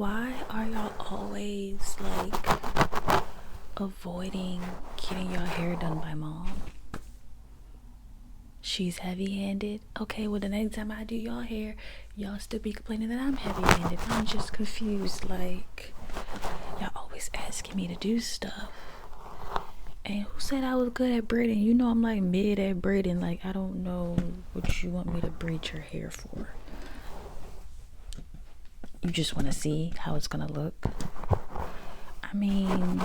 Why are y'all always like avoiding getting your hair done by mom? She's heavy-handed. Okay, well the next time I do y'all hair, y'all still be complaining that I'm heavy-handed. I'm just confused. Like, y'all always asking me to do stuff. And who said I was good at braiding? You know I'm like mid at braiding. Like, I don't know what you want me to braid your hair for. You just want to see how it's gonna look. I mean,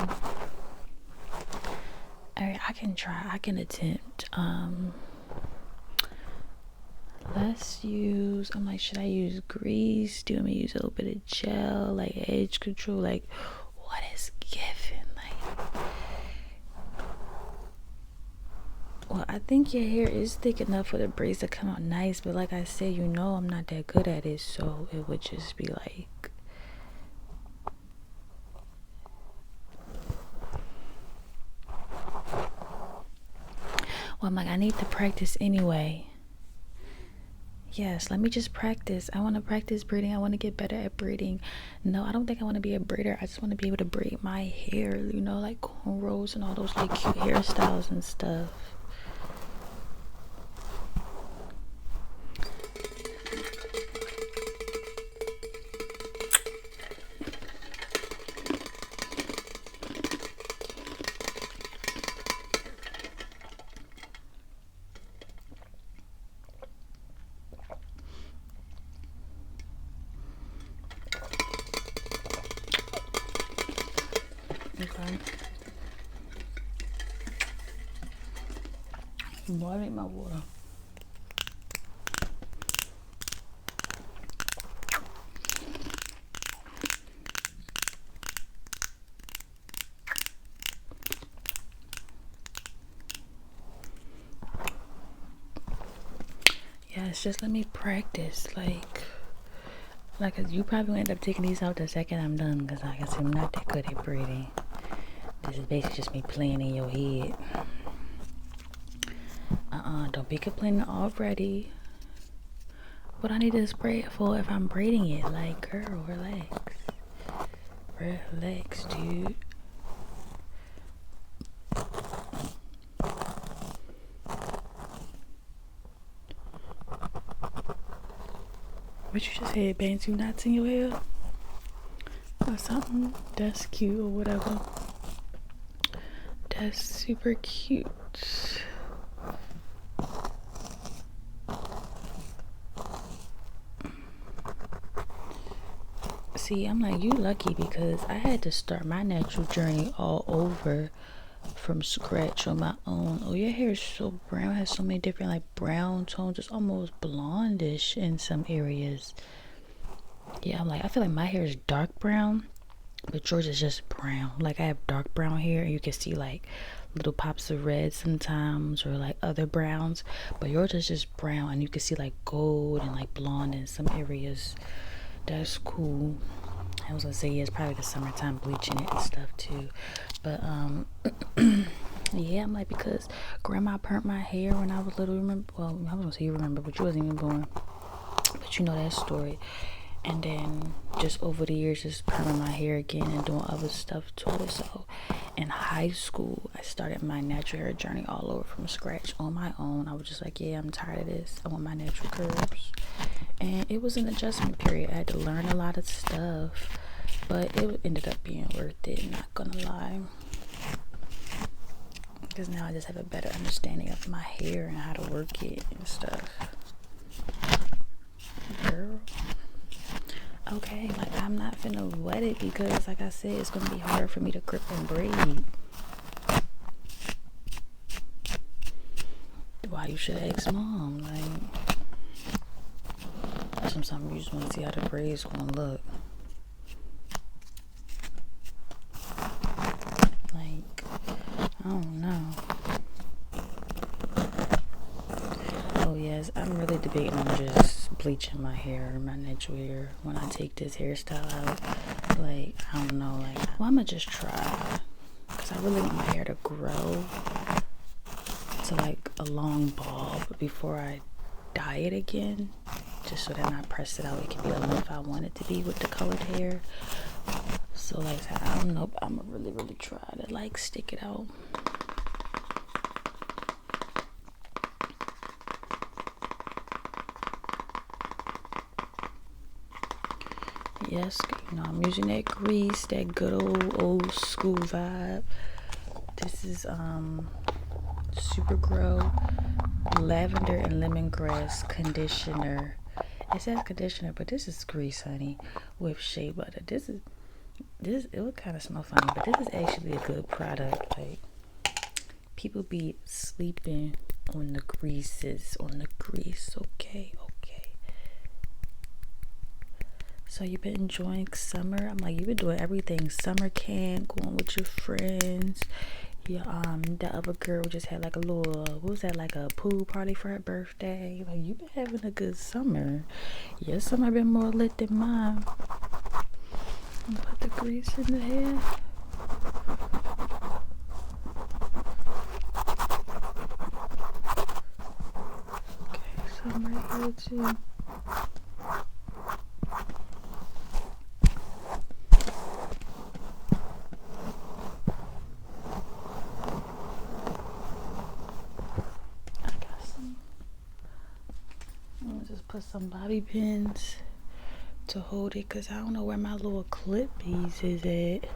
I can try. I can attempt. Let's use. I'm like, should I use grease? Do you want me to use a little bit of gel, like edge control? Like, what is given? Well, I think your hair is thick enough for the braids to come out nice, but like I said, you know I'm not that good at it, so it would just be like, well, I'm like, I need to practice anyway. Yes, let me just practice. I want to practice braiding. I want to get better at braiding. No, I don't think I want to be a braider. I just want to be able to braid my hair, you know, like cornrows and all those like cute hairstyles and stuff. Okay. Boy, I need my water. Yes, just let me practice. Like you probably will end up taking these out the second I'm done, because like I said, I'm not that good at braiding. This is basically just me playing in your head. Don't be complaining already. What I need to spray it for if I'm braiding it? Like, girl, relax. Relax, dude. What you just had, bands you knots in your hair? Or something? That's cute or whatever. That's super cute. See, I'm like, you lucky, because I had to start my natural journey all over from scratch on my own. Oh, your hair is so brown. It has so many different like brown tones. It's almost blondish in some areas. Yeah, I'm like, I feel like my hair is dark brown, but yours is just brown. Like, I have dark brown hair, and you can see like little pops of red sometimes, or like other browns, but yours is just brown, and you can see like gold and like blonde in some areas. That's cool. I was gonna say, yeah, it's probably the summertime bleaching it and stuff too, but yeah, I'm like, because grandma burnt my hair when I was little. Remember? Well, I was gonna say you remember, but you wasn't even born, but you know that story. And then just over the years, just perming my hair again and doing other stuff to it. So in high school, I started my natural hair journey all over from scratch on my own. I was just like, yeah, I'm tired of this. I want my natural curves. And it was an adjustment period. I had to learn a lot of stuff, but it ended up being worth it, not gonna lie. Because now I just have a better understanding of my hair and how to work it and stuff. Girl. Okay, like, I'm not finna wet it, because like I said, it's gonna be hard for me to grip and braid. Why you should ask mom, like, sometimes you just wanna see how the braid's gonna look. Like, I don't know. Oh yes, I'm really debating on just bleaching my hair, my natural hair, when I take this hairstyle out. Like, I don't know, like, well, I'm gonna just try, because I really want my hair to grow to like a long bob before I dye it again. just so that when I press it out, it can be a length I want it to be with the colored hair. So like I said, I don't know, but I'm gonna really try to like stick it out. Yes, you know, I'm using that grease, that good old school vibe. This is Super Grow lavender and lemongrass conditioner. It says conditioner, but this is grease, honey, with shea butter. This it would kind of smell funny, but this is actually a good product. Like, people be sleeping on the greases, okay. So you've been enjoying summer? I'm like, you've been doing everything. Summer camp, going with your friends. Yeah, the other girl just had like a little, what was that, like a pool party for her birthday. Like, you've been having a good summer. Your summer been more lit than mine. Put the grease in the hair. Okay, some right here too. Put some bobby pins to hold it, because I don't know where my little clip piece is at.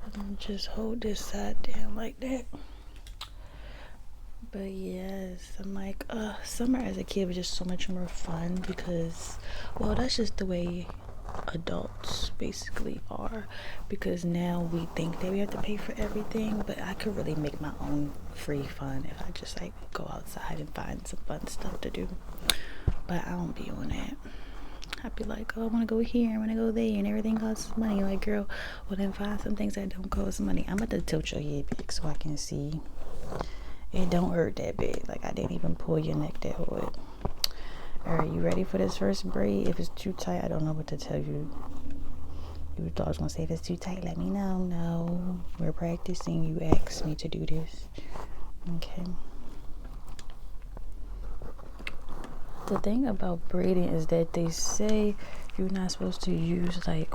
I'm gonna just hold this side down like that. But yes, I'm like, summer as a kid was just so much more fun because, well, that's just the way adults basically are, because now we think that we have to pay for everything, but I could really make my own free fun if I just like go outside and find some fun stuff to do. But I don't be on that. I'd be like, oh, I want to go here, I want to go there, and everything costs money. Like, girl, well then find some things that don't cost money. I'm about to tilt your head back so I can see. It don't hurt that bad. Like, I didn't even pull your neck that hard. Alright, you ready for this first braid? If it's too tight, I don't know what to tell you. You thought I was gonna say if it's too tight, let me know. No, we're practicing. You asked me to do this. Okay. The thing about braiding is that they say you're not supposed to use, like,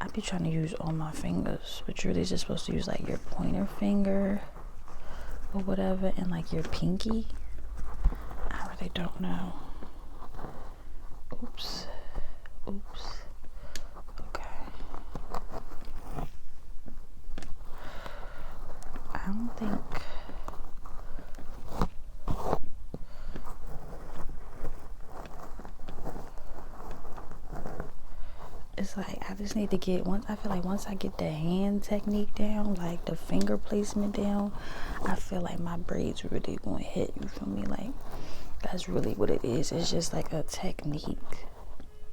I be trying to use all my fingers, but you're really just supposed to use like your pointer finger or whatever, and like your pinky. I really don't know. Oops. Okay. I don't think. It's like I just need to get I feel like once I get the hand technique down, like the finger placement down, I feel like my braids really gonna hit, you feel me? Like, that's really what it is. It's just like a technique.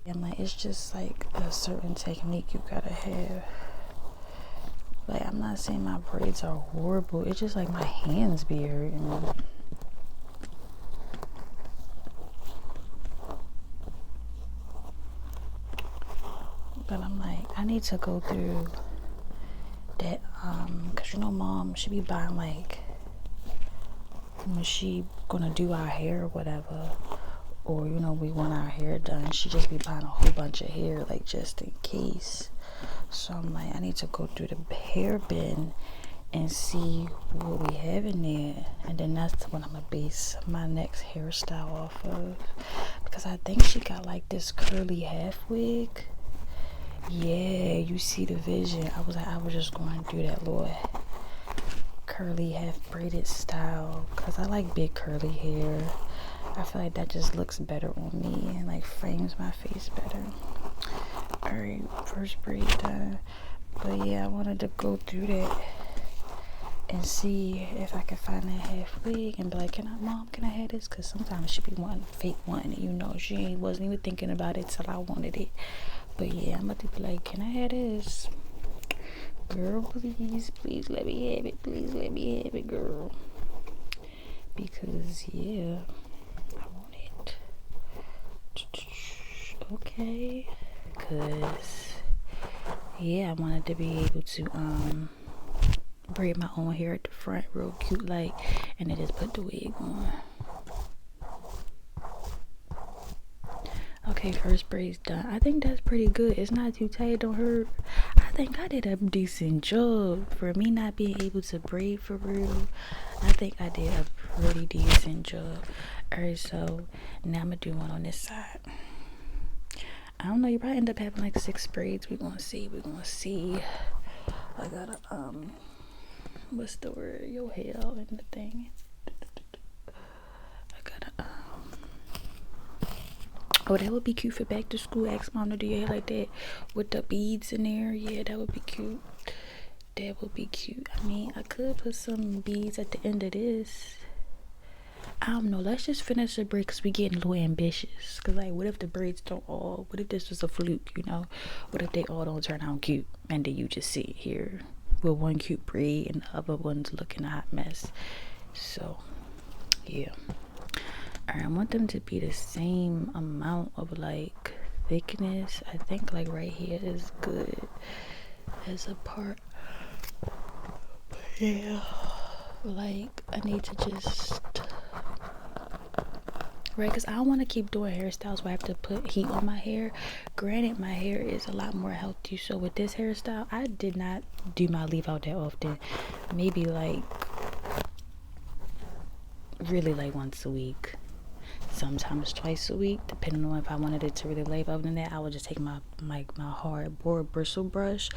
And like, it's just like a certain technique you gotta have. Like, I'm not saying my braids are horrible, it's just like my hands be hurting. But I'm like, I need to go through that, cause you know mom, she be buying like, when she gonna do our hair or whatever, or you know we want our hair done, she just be buying a whole bunch of hair, like just in case. So I'm like, I need to go through the hair bin and see what we have in there, and then that's what I'm gonna base my next hairstyle off of, because I think she got like this curly half wig. Yeah, you see the vision. I was just going through that little curly half braided style because I like big curly hair. I feel like that just looks better on me and like frames my face better. Alright, first braid done. But yeah, I wanted to go through that and see if I could find that half wig and be like, Mom, can I have this? Because sometimes she be wanting fake one, you know, she wasn't even thinking about it till I wanted it. But yeah, I'm about to be like, can I have this? Girl, please let me have it. Please let me have it, girl. Because yeah, I want it. Okay. Because yeah, I wanted to be able to braid my own hair at the front real cute like, and then just put the wig on. Okay, first braids done. I think that's pretty good. It's not too tight, don't hurt. I think I did a decent job for me not being able to braid for real. I think I did a pretty decent job. Alright, so now I'm gonna do one on this side. I don't know, you probably end up having like 6 braids. We're gonna see. I gotta what's the word? Your hair out in the thing. I gotta oh, that would be cute for back to school. Ask mom to do your hair like that with the beads in there. Yeah, that would be cute. That would be cute. I mean, I could put some beads at the end of this. I don't know. Let's just finish the braid because we getting a little ambitious. Because, like, what if the braids don't all... What if this was a fluke, you know? What if they all don't turn out cute? And then you just sit here with one cute braid and the other one's looking a hot mess. So, yeah. Alright, I want them to be the same amount of, like, thickness. I think, like, right here is good as a part. Yeah. Like, I need to just... Right, because I don't want to keep doing hairstyles where I have to put heat on my hair. Granted, my hair is a lot more healthy, so with this hairstyle I did not do my leave out that often. Maybe like really like once a week, sometimes twice a week, depending on if I wanted it to really leave. Other than that, I would just take my hard board bristle brush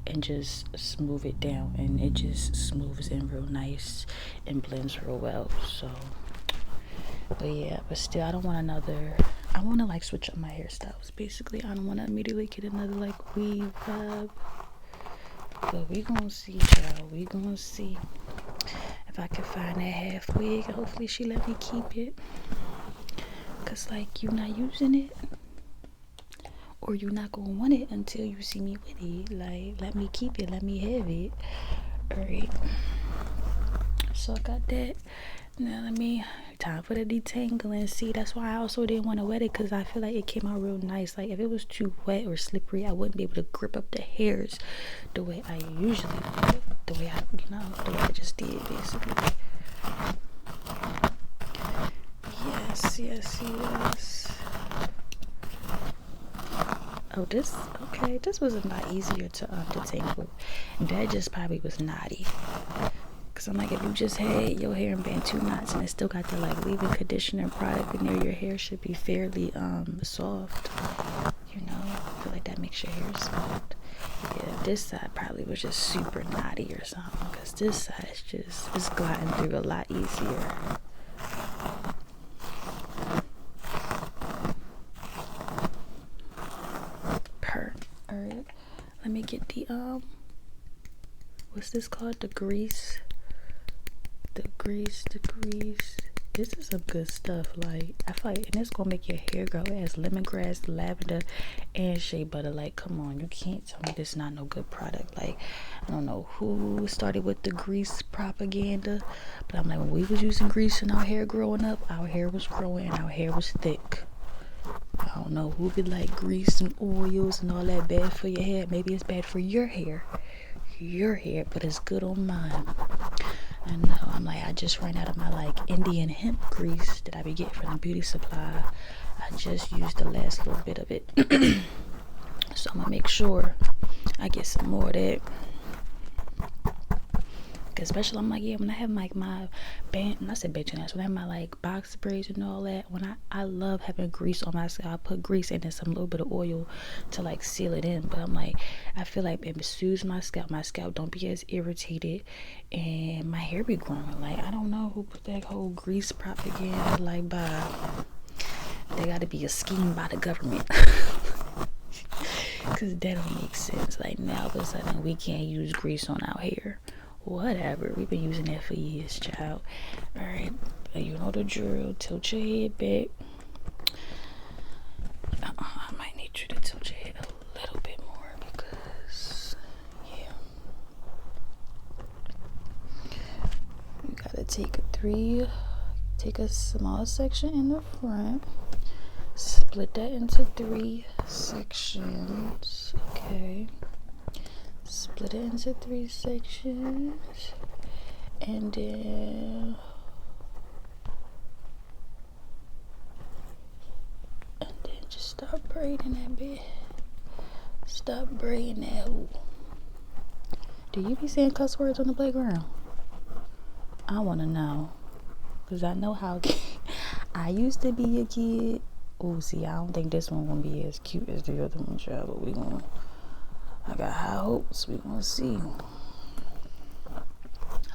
and just smooth it down, and it just smooths in real nice and blends real well. So but yeah, but still, I don't want another... I want to like switch up my hairstyles basically. I don't want to immediately get another like weave vibe. But we gonna see, child. We gonna see if I can find that half wig. Hopefully she let me keep it, cause like you not using it, or you not gonna want it until you see me with it. Like, let me keep it, let me have it. Alright, so I got that. Now let me... Time for the detangling. See, that's why I also didn't want to wet it, because I feel like it came out real nice. Like, if it was too wet or slippery, I wouldn't be able to grip up the hairs the way I usually do. The way I just did, basically. Yes. Oh, this was a lot easier to detangle. That just probably was knotty. Cause I'm like, if you just had your hair in band 2 knots and it still got the like leave-in conditioner product in there, your hair should be fairly soft. You know, I feel like that makes your hair soft. Yeah, this side probably was just super knotty or something. Cause this side is just, it's gliding through a lot easier. Alright, let me get the what's this called? The grease. This is some good stuff. Like, I feel like, and it's gonna make your hair grow. It has lemongrass, lavender, and shea butter. Like, come on, you can't tell me this is not no good product. Like, I don't know who started with the grease propaganda, but I'm like, when we was using grease in our hair growing up, our hair was growing and our hair was thick. I don't know who be like grease and oils and all that bad for your hair. Maybe it's bad for your hair, but it's good on mine. I know. I'm like, I just ran out of my like Indian hemp grease that I be getting from the beauty supply. I just used the last little bit of it. So I'm gonna make sure I get some more of that. Especially, I'm like, yeah, when I have like my band, and I said band, when I have my like box braids and all that, when I love having grease on my scalp. I put grease and then some little bit of oil to like seal it in. But I'm like, I feel like it soothes my scalp. My scalp don't be as irritated, and my hair be growing. Like, I don't know who put that whole grease propaganda like by. They got to be a scheme by the government. Cause that don't make sense. Like, now all of a sudden we can't use grease on our hair. Whatever, we've been using that for years, child. Alright, you know the drill. Tilt your head back. I might need you to tilt your head a little bit more, because yeah, you gotta take a small section in the front, split that into 3 sections. Okay, split it into 3 sections, and then just start braiding that bit. Stop braiding that. Do you be saying cuss words on the playground? I want to know. Because I know how I used to be a kid. Oh, see, I don't think this one going to be as cute as the other one, child. But I got high hopes. We going to see.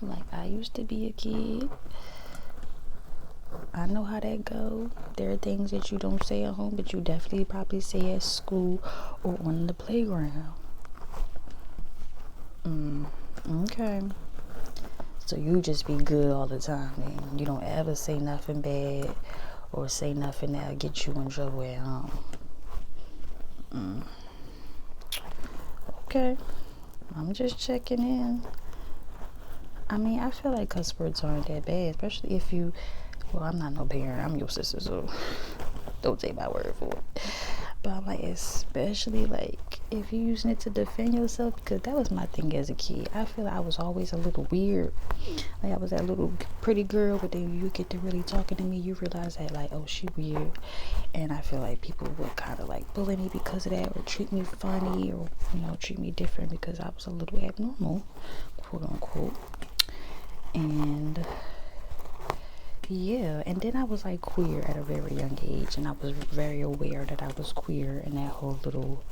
Like, I used to be a kid. I know how that go. There are things that you don't say at home, but you definitely probably say at school or on the playground. Okay. So you just be good all the time, man. You don't ever say nothing bad or say nothing that'll get you in trouble at home. Okay. I'm just checking in. I mean, I feel like cuss words aren't that bad, especially if you, well, I'm not no parent, I'm your sister, so don't take my word for it. But I'm like, especially like if you're using it to defend yourself, because that was my thing as a kid. I feel like I was always a little weird. Like I was that little pretty girl, but then you get to really talking to me, you realize that like, oh, she weird. And I feel like people would kind of like bully me because of that, or treat me funny, or treat me different because I was a little abnormal, quote unquote. And yeah, and then I was like queer at a very young age, and I was very aware that I was queer in that whole little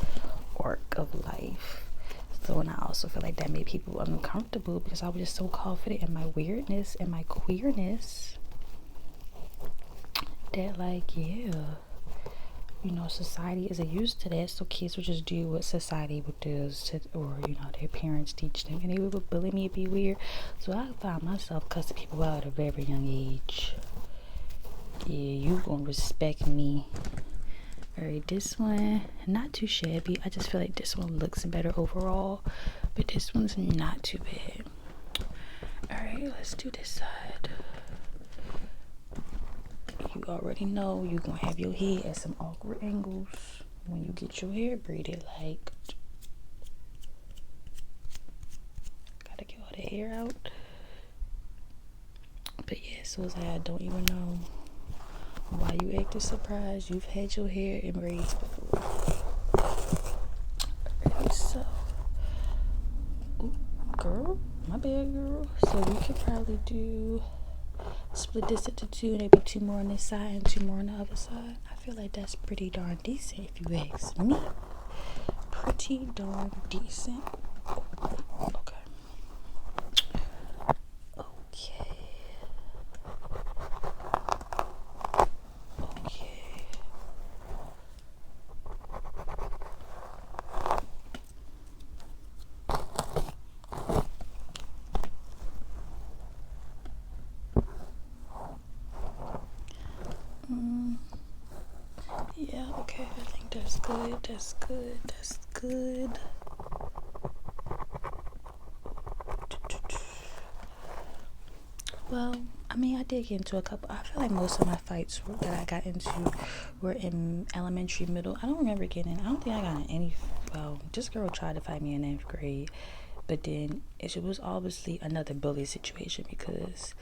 arc of life. So, and I also feel like that made people uncomfortable because I was just so confident in my weirdness and my queerness that like, yeah, society isn't used to that, so kids would just do what society would do, or their parents teach them, and they would bully me and be weird. So I found myself cussing people out at a very young age. Yeah, you gonna respect me. Alright, this one not too shabby. I just feel like this one looks better overall, but this one's not too bad. Alright, let's do this side. You already know you're gonna have your head at some awkward angles when you get your hair braided. Like, gotta get all the hair out. But yeah, so it's like I don't even know why you acted surprised. You've had your hair in braids before. Alright, so, ooh, girl, my bad, girl. So we could probably split this into two, maybe two more on this side and two more on the other side. I feel like that's pretty darn decent if you ask me. Pretty darn decent. Okay. Yeah, okay, I think that's good. Well, I mean, I did get into a couple. I feel like most of my fights that I got into were in elementary, middle. I don't remember getting, I don't think I got in any, well, this girl tried to fight me in 9th grade. But then it was obviously another bully situation because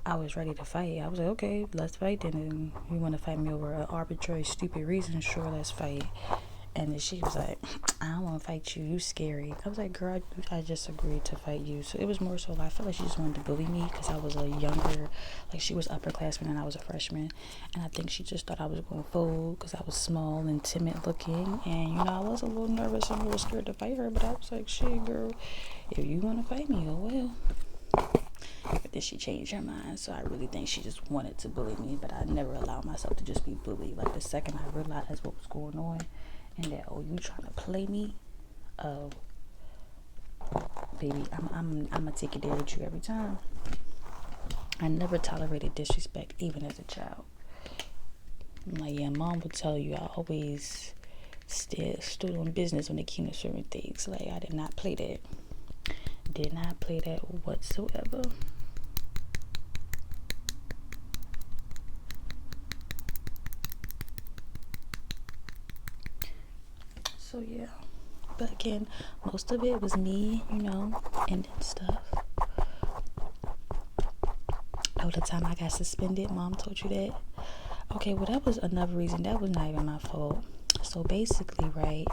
I was ready to fight. I was like, okay, let's fight then. And you want to fight me over an arbitrary, stupid reason? Sure, let's fight. And then she was like, I don't want to fight you. You scary. I was like, girl, I just agreed to fight you. So it was more so like, I felt like she just wanted to bully me because I was a younger, like she was upperclassman and I was a freshman. And I think she just thought I was going to fold because I was small and timid looking. And, I was a little nervous and a little scared to fight her. But I was like, shit, girl, if you want to fight me, oh well. But then she changed her mind. So I really think she just wanted to bully me. But I never allowed myself to just be bullied. Like the second I realized what was going on, and that, oh, you trying to play me? Oh, baby, I'm gonna take it there with you every time. I never tolerated disrespect, even as a child. I'm like, yeah, mom would tell you I always stood on business when it came to certain things. Like, I did not play that. Did not play that whatsoever. So yeah, but again, most of it was me, and stuff. Oh, the time I got suspended, mom told you that? Okay, well, that was another reason. That was not even my fault. So basically, right,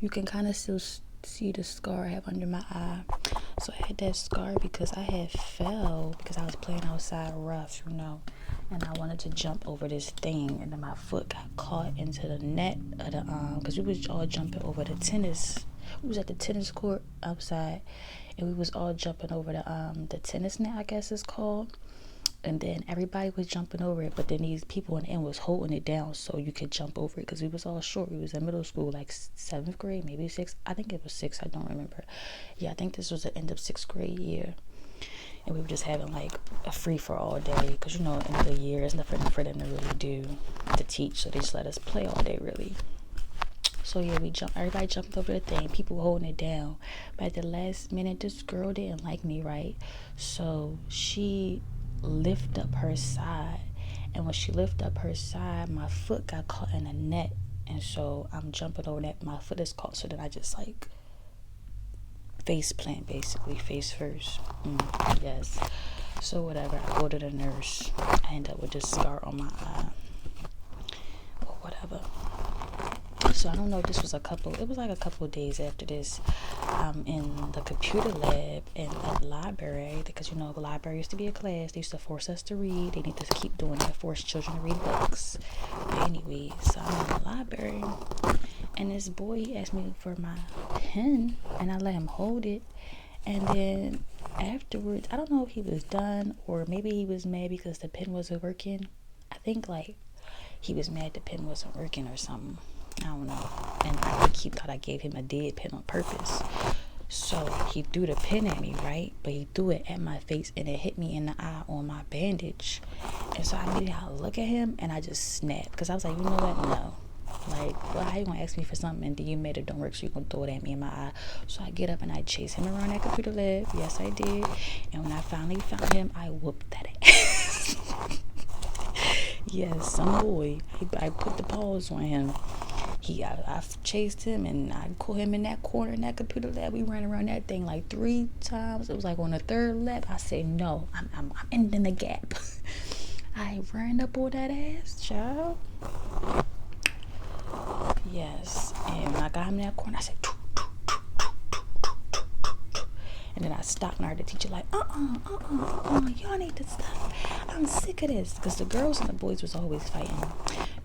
you can kind of still see the scar I have under my eye. So I had that scar because I had fell because I was playing outside rough, and I wanted to jump over this thing, and then my foot got caught into the net of the because we was all jumping over the tennis. We was at the tennis court outside, and we was all jumping over the tennis net, I guess it's called. And then everybody was jumping over it, but then these people in the end was holding it down so you could jump over it because we was all short. We was in middle school, like 7th grade, maybe 6th. I think it was 6th. I don't remember. Yeah, I think this was the end of 6th grade year. And we were just having like a free for all day because, end of the year, there's nothing for them to really do to teach. So they just let us play all day, really. So yeah, everybody jumped over the thing, people holding it down. But at the last minute, this girl didn't like me, right? So she lift up her side, and when she lift up her side, my foot got caught in a net, and so I'm jumping over that, my foot is caught, so then I just like face plant, basically face first. Yes. So whatever, I go to the nurse, I end up with this scar on my eye or whatever. So I don't know if this was it was like a couple of days after this. In the computer lab in the library, because the library used to be a class. They used to force us to read. They need to keep doing that, force children to read books. But anyway, so I'm in the library, and this boy asked me for my pen, and I let him hold it. And then afterwards, I don't know if he was done or maybe he was mad because the pen wasn't working. I think like he was mad the pen wasn't working or something. I don't know. And I think he thought I gave him a dead pen on purpose. So he threw the pen at me, right? But he threw it at my face and it hit me in the eye on my bandage. And so I immediately had to look at him and I just snapped. Because I was like, you know what? No. Like, well, how you gonna ask me for something and then you made it don't work, so you gonna throw it at me in my eye? So I get up and I chase him around that computer lab. Yes, I did. And when I finally found him, I whooped that ass. Yes, some boy. I put the paws on him. I chased him and I caught him in that corner in that computer lab. We ran around that thing like 3 times. It was like on the 3rd lap. I said, no, I'm ending the gap. I ran up on that ass, child. Yes. And when I got him in that corner, I said, and then I stopped and I heard the teacher like, y'all need to stop. I'm sick of this. Because the girls and the boys was always fighting.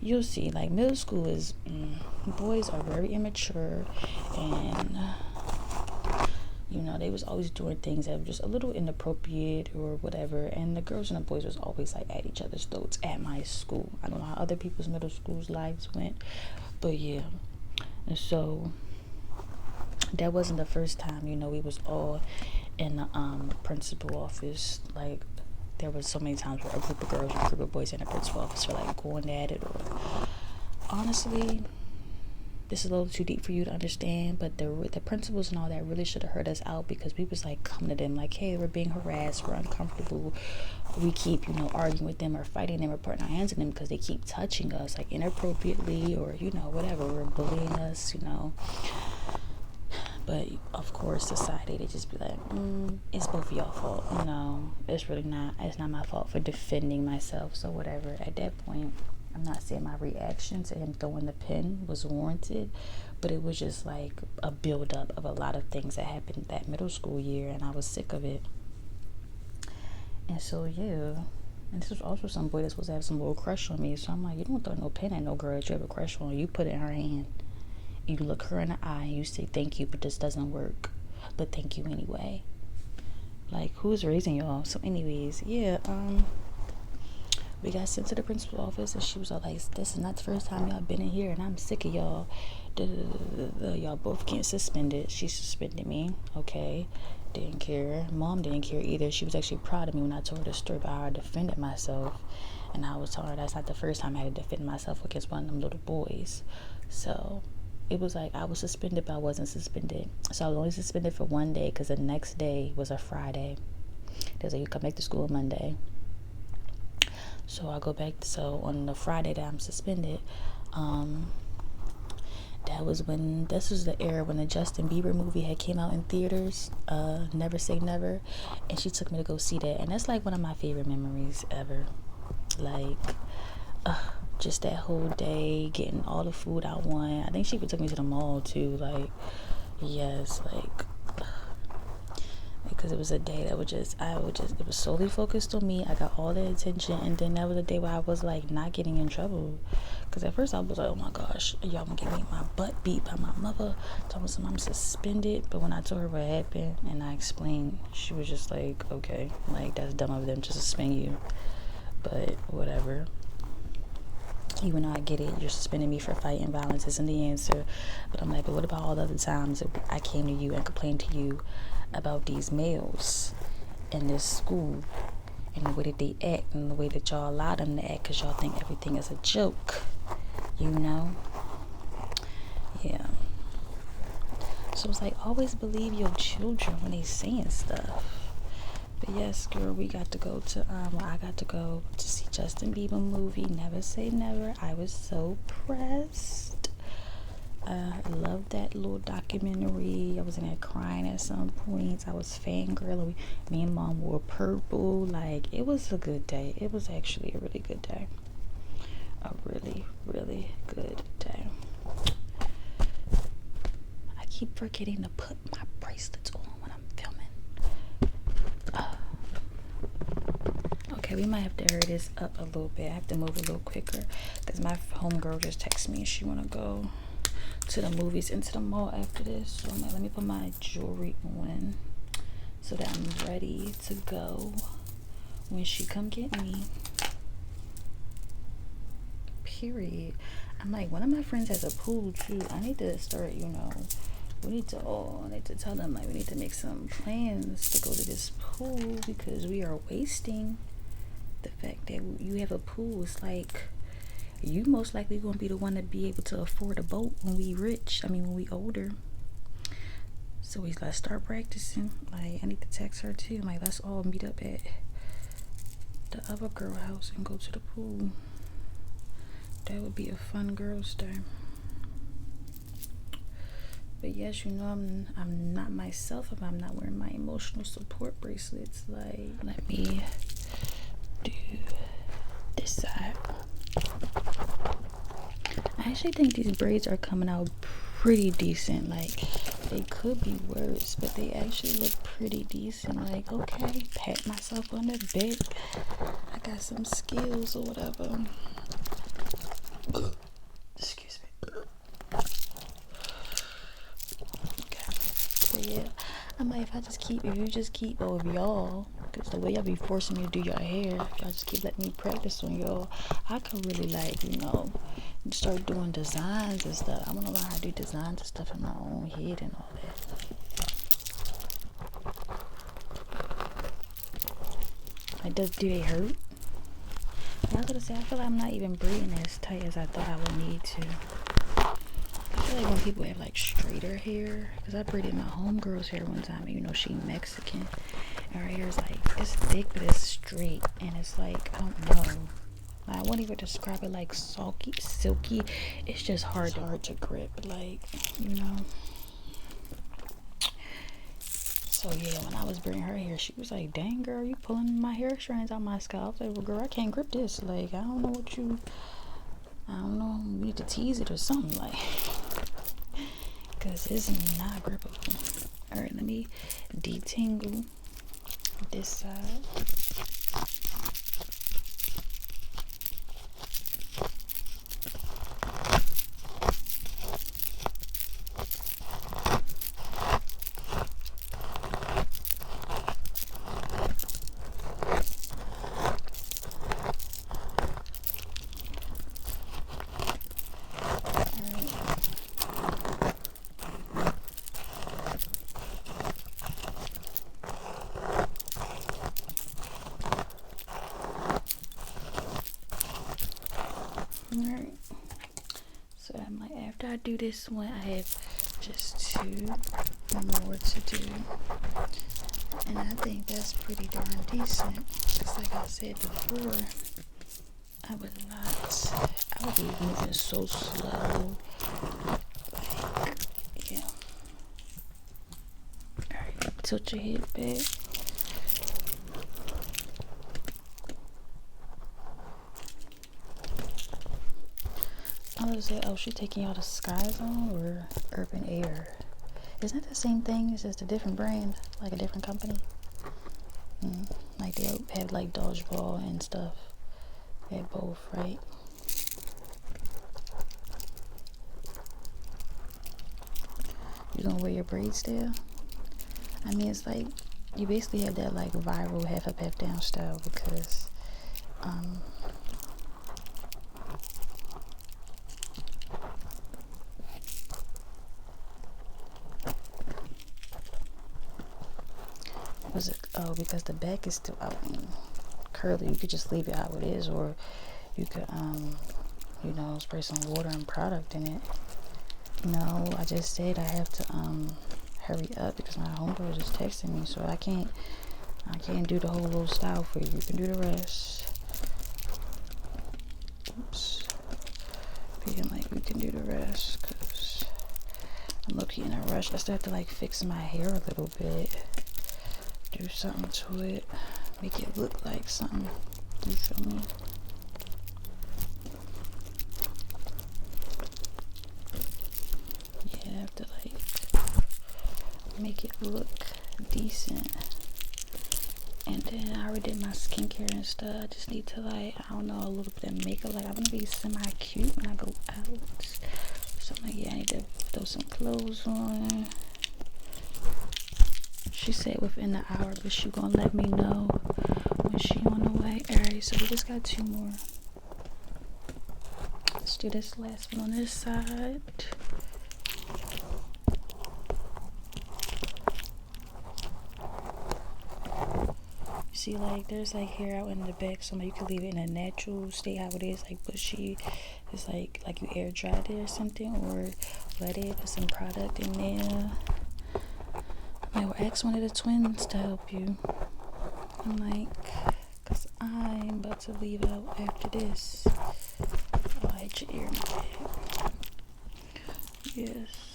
You'll see, like, middle school is, boys are very immature, and, they was always doing things that were just a little inappropriate or whatever, and the girls and the boys was always, like, at each other's throats at my school. I don't know how other people's middle schools' lives went, but yeah. And so that wasn't the first time, we was all in the principal office. Like, there was so many times where a group of girls and a group of boys in the principal office were like going at it. Or honestly, this is a little too deep for you to understand, but the principals and all that really should have heard us out, because we was like coming to them like, hey, we're being harassed, we're uncomfortable, we keep arguing with them or fighting them or putting our hands in them because they keep touching us like inappropriately, or whatever, or bullying us. But of course, society, they just be like, it's both of y'all fault. It's really not. It's not my fault for defending myself. So whatever. At that point, I'm not saying my reaction to him throwing the pen was warranted, but it was just like a buildup of a lot of things that happened that middle school year, and I was sick of it. And so yeah. And this was also some boy that's supposed to have some little crush on me. So I'm like, you don't throw no pen at no girl that you have a crush on. You put it in her hand. You look her in the eye and you say thank you, but this doesn't work, but thank you anyway. Like, who's raising y'all? So anyways, yeah, we got sent to the principal's office, and she was all like, this is not the first time y'all been in here, and I'm sick of y'all. Y'all both getting suspended. She suspended me. Okay, didn't care. Mom didn't care either. She was actually proud of me when I told her the story about how I defended myself, and I was telling her that's not the first time I had to defend myself against one of them little boys. So it was like I was suspended, but I wasn't suspended. So I was only suspended for one day, because the next day was a Friday. They was like, you come back to school on Monday. So I go back. So on the Friday that I'm suspended, this was the era when the Justin Bieber movie had came out in theaters, Never Say Never, and she took me to go see that, and that's like one of my favorite memories ever. Like, just that whole day, getting all the food I want. I think she even took me to the mall too. Like, yes, like, because it was a day that it was solely focused on me. I got all the attention, and then that was a day where I was like not getting in trouble. Because at first I was like, oh my gosh, y'all gonna get me my butt beat by my mother, told me I'm suspended. But when I told her what happened and I explained, she was just like, okay, like, that's dumb of them to suspend you, but whatever. Even though I get it, you're suspending me for fighting violence isn't the answer. But I'm like, but what about all the other times that I came to you and complained to you about these males in this school and the way that they act and the way that y'all allow them to act because y'all think everything is a joke, you know? Yeah. So it's like, always believe your children when they saying stuff. But yes, girl, we got to go to I got to go to see Justin Bieber movie, Never Say Never. I was so pressed. I loved that little documentary. I was in there crying at some points. I was fangirling. Me and mom wore purple. Like, it was a good day. It was actually a really good day. A really, really good day. I keep forgetting to put my bracelets on when I'm filming. Okay, we might have to hurry this up a little bit. I have to move a little quicker because my homegirl just texted me and she want to go to the movies and to the mall after this. So I'm like, let me put my jewelry on so that I'm ready to go when she come get me. Period. I'm like, one of my friends has a pool too. I need to start, I need to tell them, like, we need to make some plans to go to this pool because we are wasting the fact that you have a pool. It's like, you most likely gonna be the one to be able to afford a boat when we rich. When we older. So let's start practicing. Like, I need to text her too. Like, let's all meet up at the other girl house and go to the pool. That would be a fun girls' day. But yes, I'm not myself if I'm not wearing my emotional support bracelets. Like, let me do this side. I actually think these braids are coming out pretty decent. Like, they could be worse, but they actually look pretty decent. Like, okay, pat myself on the back. I got some skills or whatever. Excuse me. Okay. So yeah, I'm like, if y'all, because the way y'all be forcing me to do your hair, if y'all just keep letting me practice on y'all, I could really, like, start doing designs and stuff. I want to learn how to do designs and stuff in my own head and all that. Like, do they hurt? I was gonna say, I feel like I'm not even braiding as tight as I thought I would need to. I feel like when people have like straighter hair, because I braided my homegirl's hair one time, and she Mexican, and her hair is like, it's thick but it's straight, and it's like, I don't know. I won't even describe it like silky. It's just hard to grip, like, So yeah, when I was braiding her hair, she was like, dang girl, you pulling my hair strands out my scalp. I was like, well girl, I can't grip this. Like, I don't know, we need to tease it or something, like, because it's not grippable. Alright, let me detangle this side. Alright, so I'm like, after I do this one, I have just 2 more to do, and I think that's pretty darn decent, because like I said before, I would be moving so slow, like, yeah. Alright, tilt your head back. was it? Oh, she taking y'all to Sky Zone or Urban Air? Isn't that the same thing? It's just a different brand, like a different company. Like they have like dodgeball and stuff. They have both, right? You gonna wear your braids still? I mean, it's like you basically have that like viral half up, half down style because was it? Oh, because the back is still out and curly. You could just leave it how it is, or you could you know, spray some water and product in it. No, I just said I have to hurry up because my homegirl just texting me, so I can't do the whole little style for you. You can do the rest. Oops. Being like we can do the rest because I'm low-key in a rush. I still have to like fix my hair a little bit, do something to it, make it look like something. You feel me? Yeah, I have to like make it look decent. And then I already did my skincare and stuff. I just need to like, I don't know, a little bit of makeup. Like I want to be semi-cute when I go out. So I'm like, yeah, I need to throw some clothes on. She said within the hour, but she gonna let me know when she on the way. Alright, so we just got 2 more. Let's do this last one on this side. See, like there's like hair out in the back, so you can leave it in a natural state how it is, like bushy. It's like you air dried it or something, or let it put some product in there. I will ask one of the twins to help you. I'm like, cause I'm about to leave out after this. Oh, I hit your ear in the back. Yes.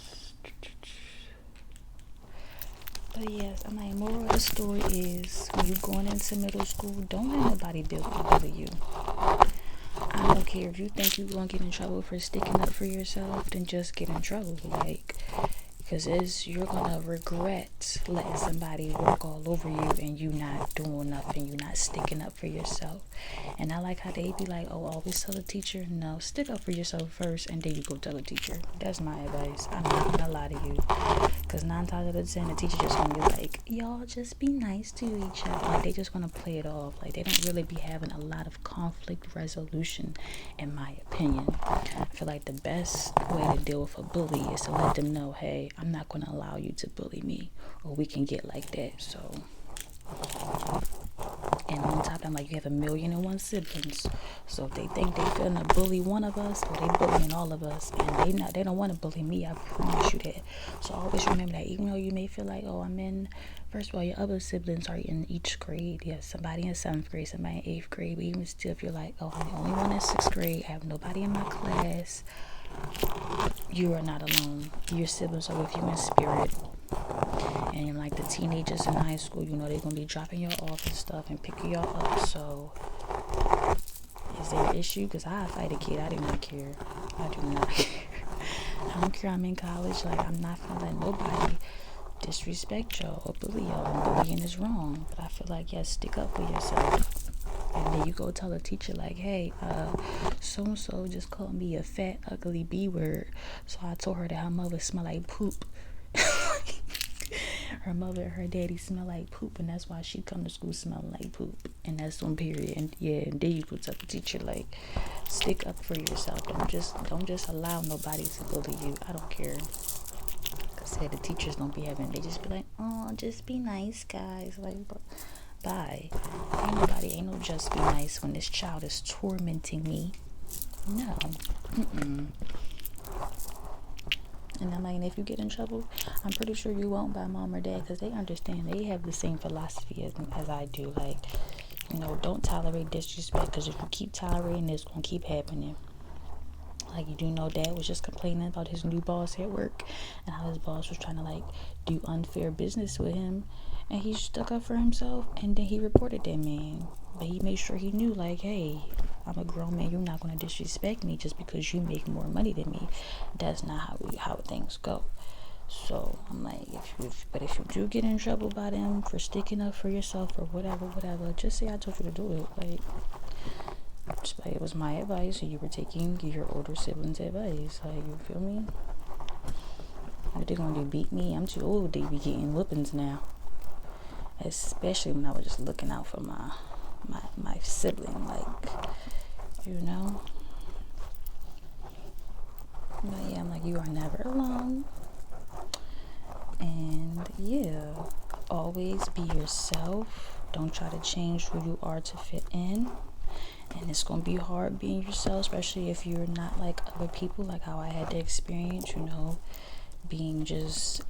But yes, I'm like, moral of the story is when you're going into middle school, don't let nobody bully you. I don't care if you think you're gonna get in trouble for sticking up for yourself, then just get in trouble. Like, because you're gonna regret letting somebody walk all over you and you not doing nothing, you not sticking up for yourself. And I like how they be like, oh, always tell the teacher. No, stick up for yourself first and then you go tell the teacher. That's my advice. I'm not gonna lie to you, because 9 times out of 10 the teacher just gonna be like, y'all just be nice to each other. Like they just gonna play it off. Like they don't really be having a lot of conflict resolution, in my opinion. I feel like the best way to deal with a bully is to let them know, hey, I'm not going to allow you to bully me, or we can get like that. So, and on top of that, like, you have 1,000,001 siblings, so if they think they finna bully one of us, or they bullying all of us, and they don't want to bully me, I promise you that. So always remember that, even though you may feel like, oh, I'm in, first of all, your other siblings are in each grade. Yeah, somebody in 7th grade, somebody in 8th grade, but even still, if you're like, oh, I'm the only one in 6th grade, I have nobody in my class, you are not alone. Your siblings are with you in spirit. And like the teenagers in high school, you know, they're gonna be dropping y'all off and stuff and picking y'all up. So is there an issue? Because I fight a kid. I do not care. I do not care. I don't care. I'm in college. Like, I'm not gonna let nobody disrespect y'all or bully y'all. And bullying is wrong. But I feel like, yes, stick up for yourself. And then you go tell a teacher like, hey, so-and-so just called me a fat, ugly B word. So I told her that her mother smell like poop. Her mother and her daddy smell like poop, and that's why she come to school smelling like poop. And that's on period. And yeah, and then you go tell the teacher like, stick up for yourself. Don't just allow nobody to bully you. I don't care. I said the teachers don't be having. They just be like, oh, just be nice, guys. Like, bye. Ain't no just be nice when this child is tormenting me. No. And I'm like, if you get in trouble, I'm pretty sure you won't by mom or dad, because they understand. They have the same philosophy as I do. Like, you know, don't tolerate disrespect, because if you keep tolerating, it's going to keep happening. Like, you do know dad was just complaining about his new boss at work and how his boss was trying to like do unfair business with him. And he stuck up for himself, and then he reported that man. But he made sure he knew, like, hey, I'm a grown man. You're not going to disrespect me just because you make more money than me. That's not how things go. So I'm like, if you do get in trouble by them for sticking up for yourself or whatever, just say I told you to do it. Like it was my advice, and you were taking your older siblings' advice. Like, you feel me? What they gonna do? Beat me? I'm too old. They be getting whoopings now. Especially when I was just looking out for my sibling, like, you know. But yeah, I'm like, you are never alone. And yeah, always be yourself. Don't try to change who you are to fit in. And it's gonna be hard being yourself, especially if you're not like other people, like how I had to experience, you know, being just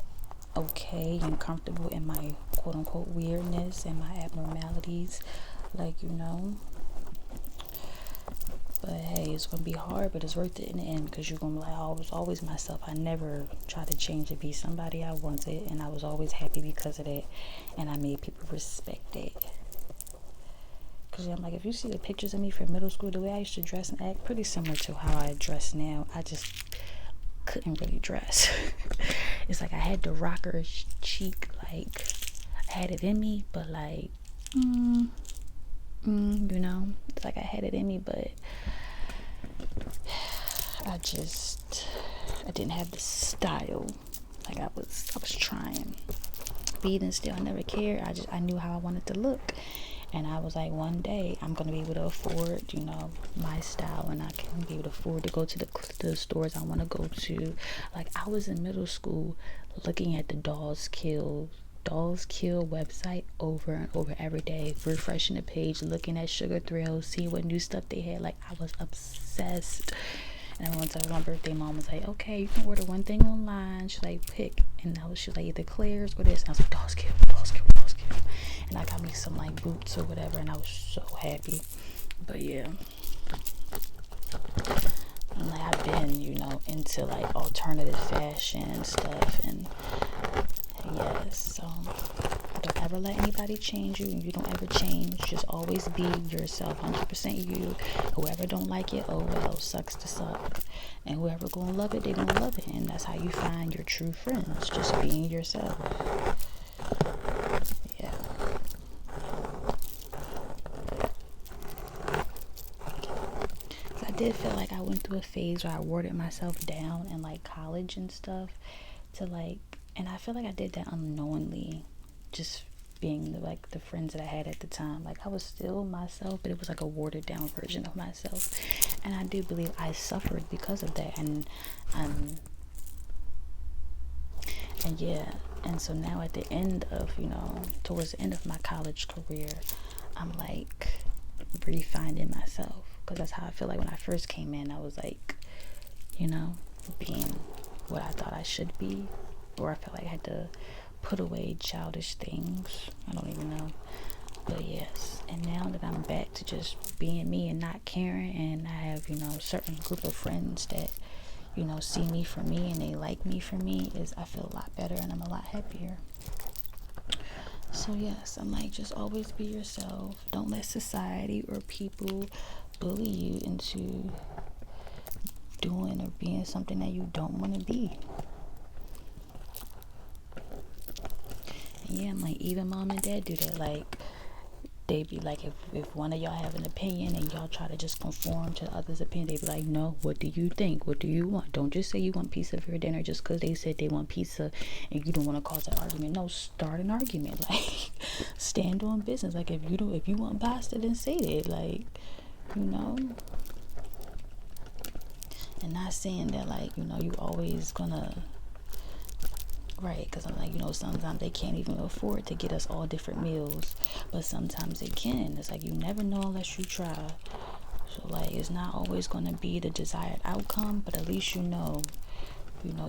okay and comfortable in my quote unquote weirdness and my abnormalities, like, you know. But hey, it's gonna be hard, but it's worth it in the end, because you're gonna be like, I was always myself. I never tried to change to be somebody I wanted, and I was always happy because of that, and I made people respect it. Because I'm like, if you see the pictures of me from middle school, the way I used to dress and act, pretty similar to how I dress now. I just couldn't really dress. It's like I had the rocker cheek, like I had it in me, but like, you know, it's like I had it in me, but I didn't have the style. Like I was trying. But even still, I never cared. I knew how I wanted to look. And I was like, one day I'm going to be able to afford, you know, my style, and I can be able to afford to go to the stores I want to go to. Like, I was in middle school looking at the Dolls Kill website over and over every day, refreshing the page, looking at Sugar Thrills, seeing what new stuff they had. Like, I was obsessed. And one time my birthday, mom was like, okay, you can order one thing online. She's like, pick. And she was like, either Claire's or this. And I was like, Dolls Kill. And I got me some like boots or whatever, and I was so happy. But yeah, and like, I've been, you know, into like alternative fashion stuff, and yes, so don't ever let anybody change you, and you don't ever change. Just always be yourself, 100% you. Whoever don't like it, oh well, sucks to suck. And whoever gonna love it, they gonna love it, and that's how you find your true friends, just being yourself. Yeah. I did feel like I went through a phase where I watered myself down in like college and stuff, to like, and I feel like I did that unknowingly, just being the friends that I had at the time. Like, I was still myself, but it was like a watered down version of myself, and I do believe I suffered because of that. And yeah, and so now at the end of, you know, towards the end of my college career, I'm like refinding myself, because that's how I feel like when I first came in. I was like, you know, being what I thought I should be, or I felt like I had to put away childish things. I don't even know. But yes, and now that I'm back to just being me and not caring, and I have, you know, a certain group of friends that, you know, see me for me and they like me for me, I feel a lot better and I'm a lot happier. So yes, I'm like, just always be yourself. Don't let society or people bully you into doing or being something that you don't want to be. And yeah, I'm like, even mom and dad do that. Like, they be like, if one of y'all have an opinion and y'all try to just conform to the other's opinion, they be like, no, what do you think? What do you want? Don't just say you want pizza for your dinner just because they said they want pizza and you don't want to cause an argument. No, start an argument. Like, stand on business. Like, if you want pasta, then say that. Like, you know. And not saying that, like, you know, you always gonna, right, because I'm like, you know, sometimes they can't even afford to get us all different meals, but sometimes they can. It's like, you never know unless you try. So like, it's not always going to be the desired outcome, but at least you know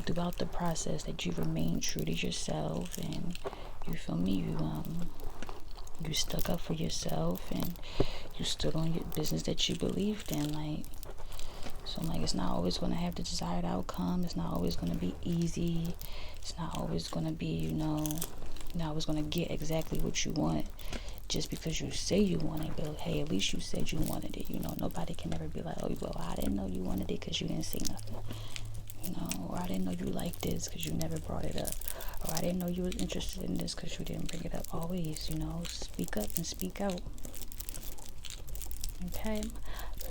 throughout the process that you remain true to yourself, and you feel me, you stuck up for yourself, and you stood on your business that you believed in. Like, so like, it's not always going to have the desired outcome. It's not always going to be easy. It's not always going to be, you know, Now I was gonna get exactly what you want just because you say you want it, but hey, at least you said you wanted it. You know, nobody can ever be like, oh, well, I didn't know you wanted it because you didn't say nothing. You know, or I didn't know you liked this because you never brought it up, or I didn't know you was interested in this because you didn't bring it up. Always, you know, speak up and speak out. Okay,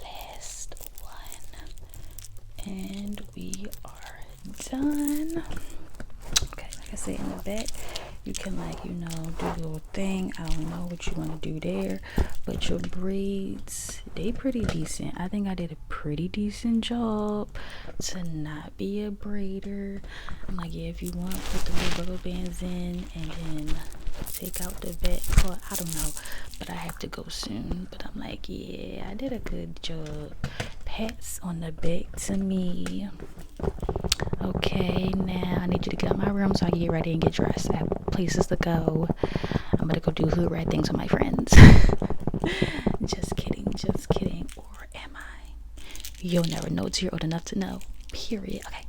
last one, and we are done. Okay, like I said, in the back you can, like, you know, do a little thing. I don't know what you want to do there, but your braids, they pretty decent. I think I did a pretty decent job to not be a braider. I'm like, yeah, if you want, put the little rubber bands in and then take out the back part. I don't know, but I have to go soon. But I'm like, yeah, I did a good job. Pats on the back to me. Okay, now I need you to get out my room so I can get ready and get dressed. I have places to go. I'm gonna go do hood rat things with my friends. Just kidding, just kidding. Or am I? You'll never know till you're old enough to know. Period. Okay.